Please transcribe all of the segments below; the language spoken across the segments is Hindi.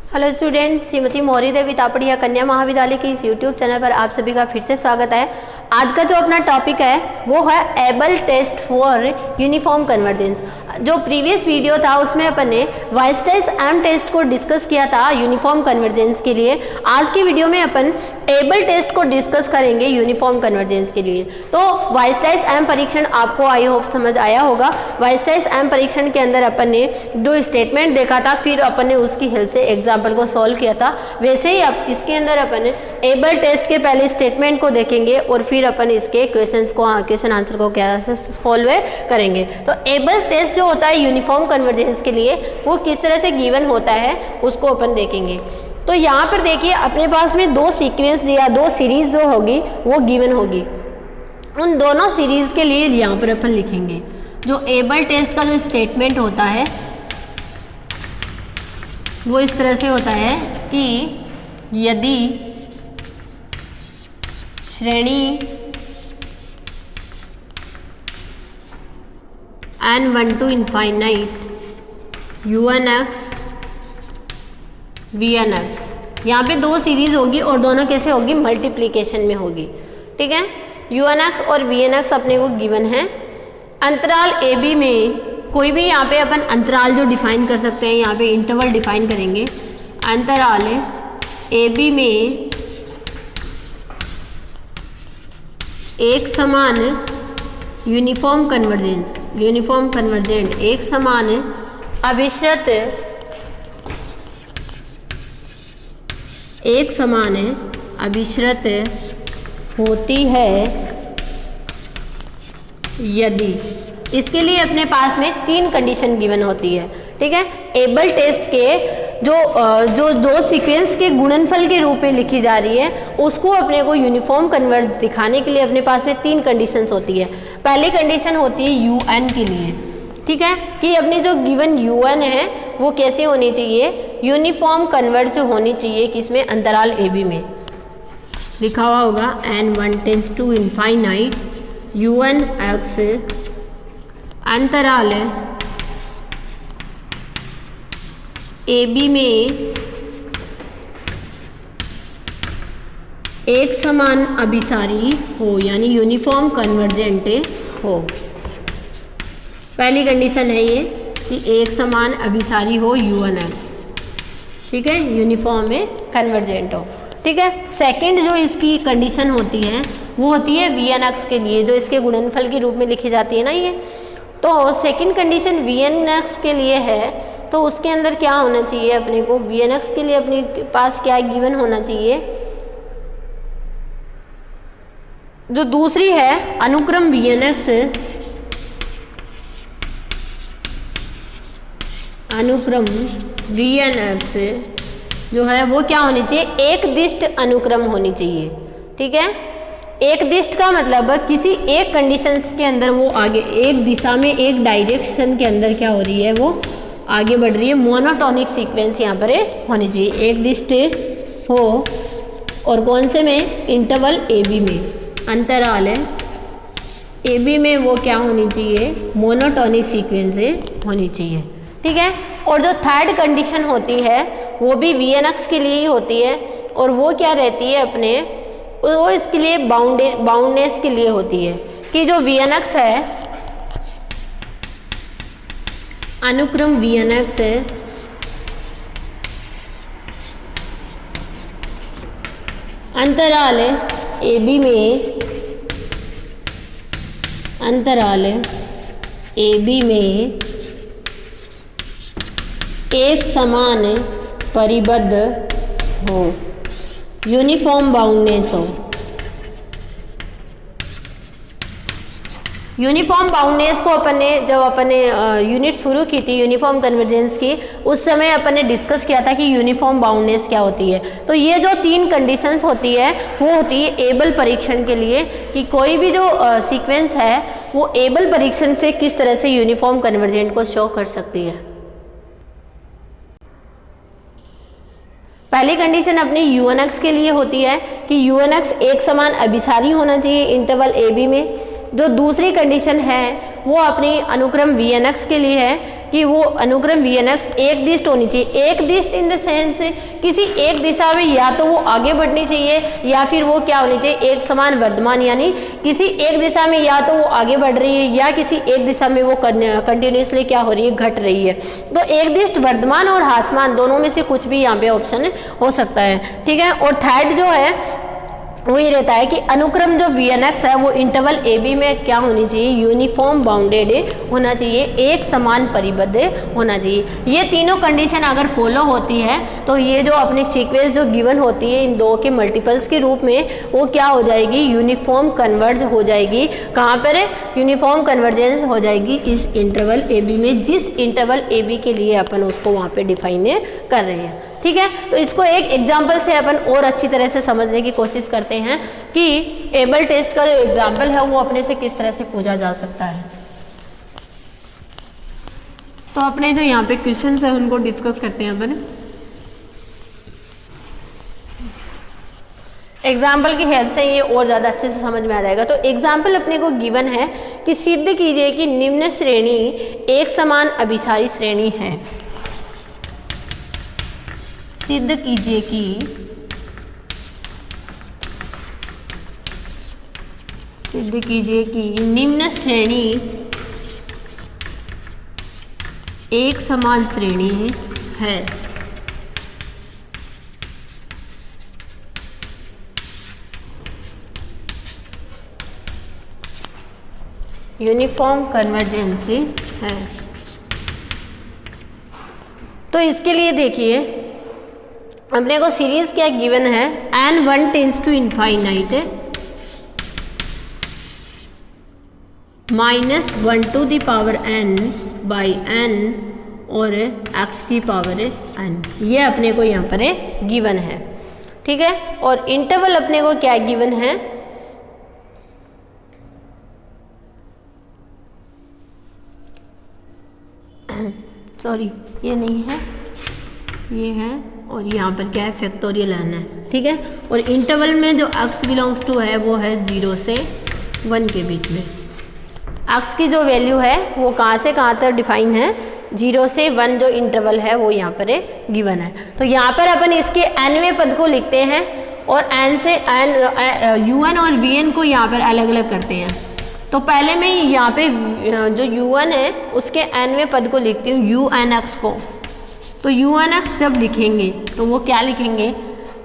हेलो स्टूडेंट्स, श्रीमती मौरी देवी तापड़िया कन्या महाविद्यालय के इस यूट्यूब चैनल पर आप सभी का फिर से स्वागत है। आज का जो अपना टॉपिक है वो है Abel test for uniform convergence. जो प्रीवियस वीडियो था उसमें अपन ने वाइस्टाइस एम टेस्ट को डिस्कस किया था यूनिफॉर्म कन्वर्जेंस के लिए। आज की वीडियो में अपन एबल टेस्ट को डिस्कस करेंगे यूनिफॉर्म कन्वर्जेंस के लिए। तो वाइस्टाइस एम परीक्षण आपको आई होप समझ आया होगा। वाइस्टाइस एम परीक्षण के अंदर अपन ने दो स्टेटमेंट देखा था, फिर अपन ने उसकी हेल्प से एग्जाम्पल को सॉल्व किया था। वैसे ही अब इसके अंदर अपन ने एबल टेस्ट के पहले स्टेटमेंट को देखेंगे और फिर अपन इसके क्वेश्चन आंसर को क्या सॉल्व करेंगे। तो एबल टेस्ट जो होता है यूनिफॉर्म कन्वर्जेंस के लिए वो किस तरह से गिवन होता है उसको अपन देखेंगे। तो यहाँ पर देखिए अपने पास में दो सीक्वेंस या दो सीरीज जो होगी वो गिवन होगी। उन दोनों सीरीज के लिए यहाँ पर अपन लिखेंगे जो एबल टेस्ट का जो स्टेटमेंट होता है वो इस तरह से होता है कि यदि श्रेणी n1 to infinite un(x) vn(x), यहाँ पे दो सीरीज होगी और दोनों कैसे होगी, मल्टीप्लिकेशन में होगी। ठीक है, un(x) और vn(x) अपने को गिवन है। अंतराल ए बी में कोई भी यहाँ पे अपन अंतराल जो डिफाइन कर सकते हैं, यहाँ पे इंटरवल डिफाइन करेंगे। अंतराल ए बी में एक समान यूनिफॉर्म कन्वर्जेंट एक समान अभिश्रत होती है यदि, इसके लिए अपने पास में तीन कंडीशन गिवन होती है। ठीक है, एबल टेस्ट के जो दो सीक्वेंस के गुणनफल के रूप में लिखी जा रही है उसको अपने को यूनिफॉर्म कन्वर्ज दिखाने के लिए अपने पास में तीन कंडीशंस होती है। पहली कंडीशन होती है UN के लिए। ठीक है, कि अपनी जो गिवन UN है वो कैसे होनी चाहिए, यूनिफॉर्म कन्वर्ज होनी चाहिए। किसमें, अंतराल ए बी में लिखा हुआ होगा n1 tends to infinite un(x) अंतराल ए बी में एक समान अभिसारी हो, यानी यूनिफॉर्म कन्वर्जेंट हो। पहली कंडीशन है ये कि एक समान अभिसारी हो un(x), ठीक है, यूनिफॉर्म में कन्वर्जेंट हो। ठीक है, सेकंड जो इसकी कंडीशन होती है वो होती है vn(x) के लिए, जो इसके गुणनफल के रूप में लिखी जाती है ना ये। तो सेकंड कंडीशन vn(x) के लिए है, तो उसके अंदर क्या होना चाहिए अपने को, vn(x) के लिए अपने पास क्या गिवन होना चाहिए, जो दूसरी है अनुक्रम vn(x) जो है वो क्या होनी चाहिए, एक दिष्ट अनुक्रम होनी चाहिए। ठीक है, एक दिष्ट का मतलब किसी एक कंडीशंस के अंदर वो आगे एक दिशा में एक डायरेक्शन के अंदर क्या हो रही है, वो आगे बढ़ रही है। मोनोटोनिक सीक्वेंस यहाँ पर होनी चाहिए, एक दिष्ट हो। और कौन से में, इंटरवल ए बी में, अंतराल ए बी में वो क्या होनी चाहिए, मोनोटोनिक सीक्वेंस होनी चाहिए। ठीक है, और जो थर्ड कंडीशन होती है वो भी vn(x) के लिए ही होती है, और वो क्या रहती है अपने, वो इसके लिए बाउंडनेस के लिए होती है कि जो vn(x) है, अनुक्रम vn(x) है अंतराल ए बी में एक समान परिबद्ध हो, यूनिफॉर्म बाउंडनेस हो। यूनिफॉर्म बाउंडनेस को जब अपन ने यूनिट शुरू की थी यूनिफॉर्म कन्वर्जेंस की, उस समय अपन ने डिस्कस किया था कि यूनिफॉर्म बाउंडनेस क्या होती है। तो ये जो तीन कंडीशंस होती है वो होती है एबल परीक्षण के लिए, कि कोई भी जो सीक्वेंस है वो एबल परीक्षण से किस तरह से यूनिफॉर्म कन्वर्जेंट को शो कर सकती है। पहली कंडीशन अपनी un(x) के लिए होती है कि un(x) एक समान अभिसारी होना चाहिए इंटरवल ए बी में। जो दूसरी कंडीशन है वो अपनी अनुक्रम vn(x) के लिए है कि वो अनुक्रम VNX एक दिष्ट होनी चाहिए। एक दिष्ट इन द सेंस किसी एक दिशा में या तो वो आगे बढ़नी चाहिए या फिर वो क्या होनी चाहिए, एक समान वर्धमान, यानी किसी एक दिशा में या तो वो आगे बढ़ रही है या किसी एक दिशा में वो कंटिन्यूसली क्या हो रही है, घट रही है। तो एक दिष्ट वर्धमान और ह्रासमान दोनों में से कुछ भी यहाँ पे ऑप्शन हो सकता है। ठीक है। और थर्ड जो है वो ये रहता है कि अनुक्रम जो VNX है वो इंटरवल AB में क्या होनी चाहिए, यूनिफॉर्म बाउंडेड होना चाहिए, एक समान परिबद्ध होना चाहिए। ये तीनों कंडीशन अगर फॉलो होती है तो ये जो अपनी सीक्वेंस जो गिवन होती है इन दो के मल्टीपल्स के रूप में वो क्या हो जाएगी, यूनिफॉर्म कन्वर्ज हो जाएगी। कहाँ पर यूनिफॉर्म कन्वर्जेंस हो जाएगी, इस इंटरवल AB में, जिस इंटरवल AB के लिए अपन उसको वहाँ पे डिफाइन कर रहे हैं। ठीक है। तो इसको एक एग्जाम्पल से अपन और अच्छी तरह से समझने की कोशिश करते हैं कि एबल टेस्ट का जो एग्जाम्पल है वो अपने से किस तरह से पूछा जा सकता है। तो अपने जो यहाँ पे क्वेश्चंस है उनको डिस्कस करते हैं अपन। एग्जाम्पल की हेल्प से ये और ज़्यादा अच्छे से समझ में आ जाएगा। तो एग्जाम्पल अपने को गिवन है कि सिद्ध कीजिए कि निम्न श्रेणी एक समान अभिसारी श्रेणी है। सिद्ध कीजिए कि निम्न श्रेणी एक समान श्रेणी है। यूनिफॉर्म कन्वर्जेंसी है। तो इसके लिए देखिए अपने को सीरीज क्या गिवन है, n1 tends to infinite -1 to the power n by n और x की पावर n, ये अपने को यहाँ पर गिवन है। ठीक है। और इंटरवल अपने को क्या गिवन है, सॉरी ये नहीं है, ये है, और यहाँ पर क्या है, फैक्टोरियल n है। ठीक है। और इंटरवल में जो x बिलोंग्स टू है वो है 0 से 1 के बीच में। x की जो वैल्यू है वो कहाँ से कहाँ तक डिफाइन है, 0 से 1 जो इंटरवल है वो यहाँ पर गिवन है। तो यहाँ पर अपन इसके nवें पद को लिखते हैं और n से un और vn को यहाँ पर अलग अलग करते हैं। तो पहले मैं यहाँ पे जो un है उसके nवें पद को लिखती हूँ unx को। तो unx जब लिखेंगे तो वो क्या लिखेंगे,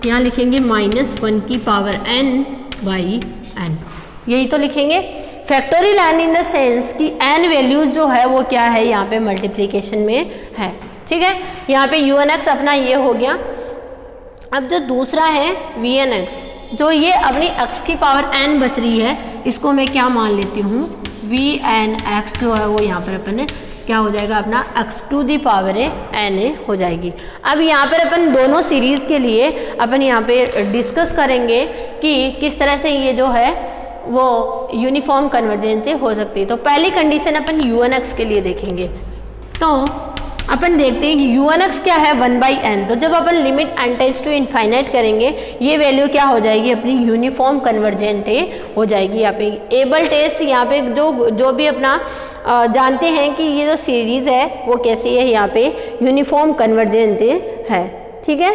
यहाँ लिखेंगे -1 की पावर n बाई n, यही तो लिखेंगे। Factorial n in the sense कि n वैल्यूज जो है वो क्या है, यहाँ पे मल्टीप्लिकेशन में है। ठीक है। यहाँ पे unx अपना ये हो गया। अब जो दूसरा है vnx, जो ये अपनी x की पावर n बच रही है, इसको मैं क्या मान लेती हूँ, vnx जो है वो यहाँ पर अपन क्या हो जाएगा, अपना x to the power n हो जाएगी। अब यहाँ पर अपन दोनों सीरीज के लिए अपन यहाँ पे डिस्कस करेंगे कि किस तरह से ये जो है वो यूनिफॉर्म कन्वर्जेंस हो सकती है। तो पहली कंडीशन अपन unx के लिए देखेंगे। तो अपन देखते हैं कि unx क्या है, 1/n। तो जब अपन limit n tends to infinite करेंगे ये वैल्यू क्या हो जाएगी, अपनी यूनिफॉर्म कन्वर्जेंट हो जाएगी। यहाँ पे एबल टेस्ट, यहाँ पे जो भी अपना जानते हैं कि ये जो सीरीज है वो कैसी है, यहाँ पे यूनिफॉर्म कन्वर्जेंट है। ठीक है।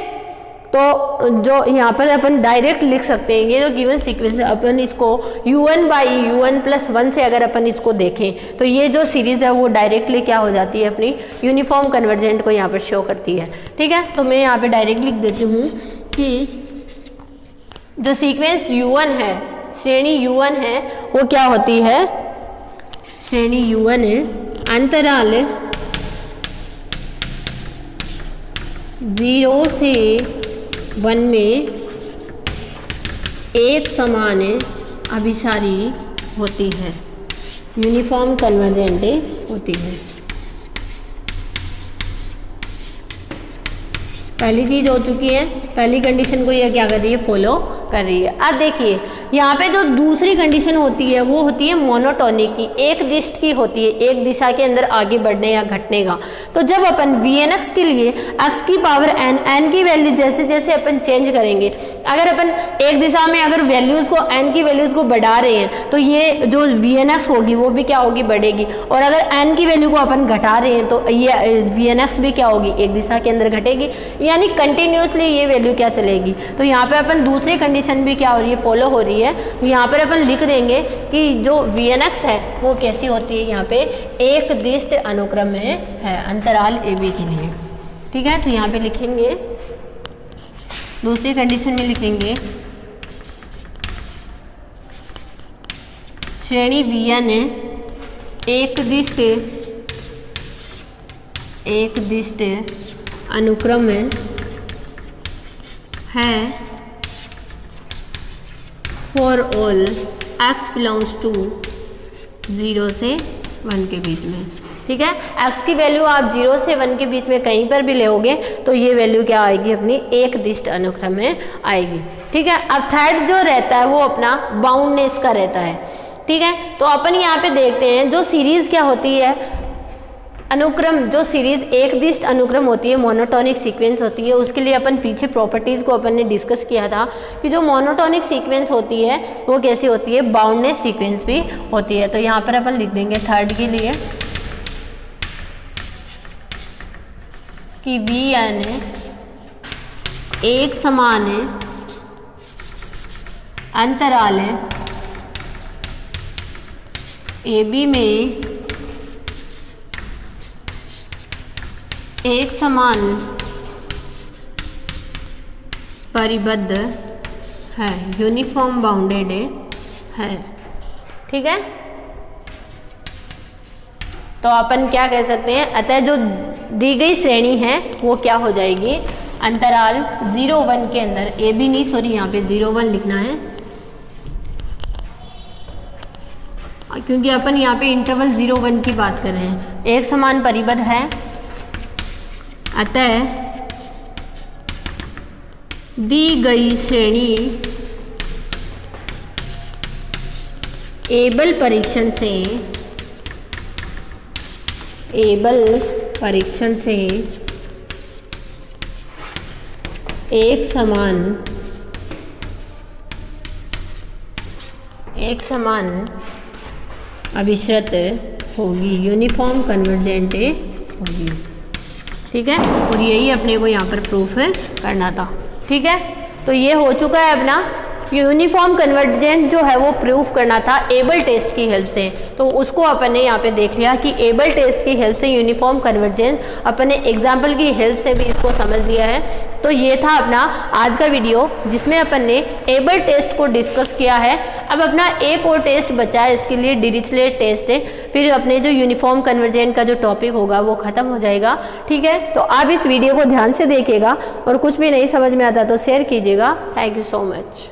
तो जो यहाँ पर अपन डायरेक्ट लिख सकते हैं, ये जो गिवन सीक्वेंस है अपन इसको un/un+1 से अगर अपन इसको देखें तो ये जो सीरीज़ है वो डायरेक्टली क्या हो जाती है, अपनी यूनिफॉर्म कन्वर्जेंट को यहाँ पर शो करती है। ठीक है। तो मैं यहाँ पे डायरेक्ट लिख देती हूँ कि जो सीक्वेंस u1 है, श्रेणी u1 है, वो क्या होती है, श्रेणी u1 है अंतराल 0 से 1 में एक समान अभिसारी होती है, यूनिफॉर्म कन्वर्जेंट होती है। पहली चीज हो चुकी है, पहली कंडीशन को यह क्या कर रही है, फॉलो कर रही है। अब देखिए यहाँ पे जो दूसरी कंडीशन होती है वो होती है मोनोटोनिक की, एक दिश की होती है, एक दिशा के अंदर आगे बढ़ने या घटने का। तो जब अपन VNX के लिए x की पावर n की वैल्यू जैसे जैसे अपन चेंज करेंगे, अगर अपन एक दिशा में अगर वैल्यूज को n की वैल्यूज को बढ़ा रहे हैं तो ये जो VNX होगी वो भी क्या होगी, बढ़ेगी। और अगर n की वैल्यू को अपन घटा रहे हैं तो ये VNX भी क्या होगी, एक दिशा के अंदर घटेगी, यानी कंटिन्यूसली ये वैल्यू क्या चलेगी। तो यहाँ पे अपन दूसरी कंडीशन भी क्या हो रही है, फॉलो हो रही है। तो यहाँ पर अपन लिख देंगे कि जो VNX है वो कैसी होती है, यहाँ पे एक दिश अनुक्रम में है अंतराल AB के लिए। ठीक है, तो यहाँ पे लिखेंगे दूसरी कंडीशन में लिखेंगे श्रेणी VN है एक दिश अनुक्रम में है for all x belongs to 0 से 1 के बीच में। ठीक है, x की वैल्यू आप 0 से 1 के बीच में कहीं पर भी लेओगे तो ये वैल्यू क्या आएगी, अपनी एक दिश अनुक्रम में आएगी। ठीक है, अब थर्ड जो रहता है वो अपना बाउंडनेस का रहता है। ठीक है, तो अपन यहाँ पे देखते हैं जो सीरीज क्या होती है, अनुक्रम, जो सीरीज एक दिश अनुक्रम होती है, मोनोटोनिक सीक्वेंस होती है, उसके लिए अपन पीछे प्रॉपर्टीज को अपन ने डिस्कस किया था कि जो मोनोटोनिक सीक्वेंस होती है वो कैसी होती है, बाउंडनेस सीक्वेंस भी होती है। तो यहाँ पर अपन लिख देंगे थर्ड के लिए कि VN है एक समान है अंतराल है AB में एक समान परिबद्ध है, यूनिफॉर्म बाउंडेड है। ठीक है, तो अपन क्या कह सकते हैं, अतः जो दी गई श्रेणी है वो क्या हो जाएगी, अंतराल 0-1 के अंदर, AB नहीं सॉरी यहाँ पे 0-1 लिखना है क्योंकि अपन यहाँ पे इंटरवल 0-1 की बात कर रहे हैं, एक समान परिबद्ध है, अतः दी गई श्रेणी एबल परीक्षण से एक समान अभिश्रत होगी, यूनिफॉर्म कन्वर्जेंट होगी। ठीक है, और यही अपने को यहाँ पर प्रूफ करना था। ठीक है, तो ये हो चुका है अपना यूनिफॉर्म कन्वर्जेंट जो है वो प्रूफ करना था एबल टेस्ट की हेल्प से। तो उसको अपन ने यहाँ पे देख लिया कि एबल टेस्ट की हेल्प से यूनिफॉर्म कन्वर्जेंट, अपन ने एग्जाम्पल की हेल्प से भी इसको समझ लिया है। तो ये था अपना आज का वीडियो जिसमें अपन ने एबल टेस्ट को डिस्कस किया है। अब अपना एक और टेस्ट बचा है, इसके लिए डिरिचलेट टेस्ट है, फिर अपने जो यूनिफॉर्म कन्वर्जेंट का जो टॉपिक होगा वो खत्म हो जाएगा। ठीक है, तो आप इस वीडियो को ध्यान से देखिएगा और कुछ भी नहीं समझ में आता तो शेयर कीजिएगा। Thank you so much.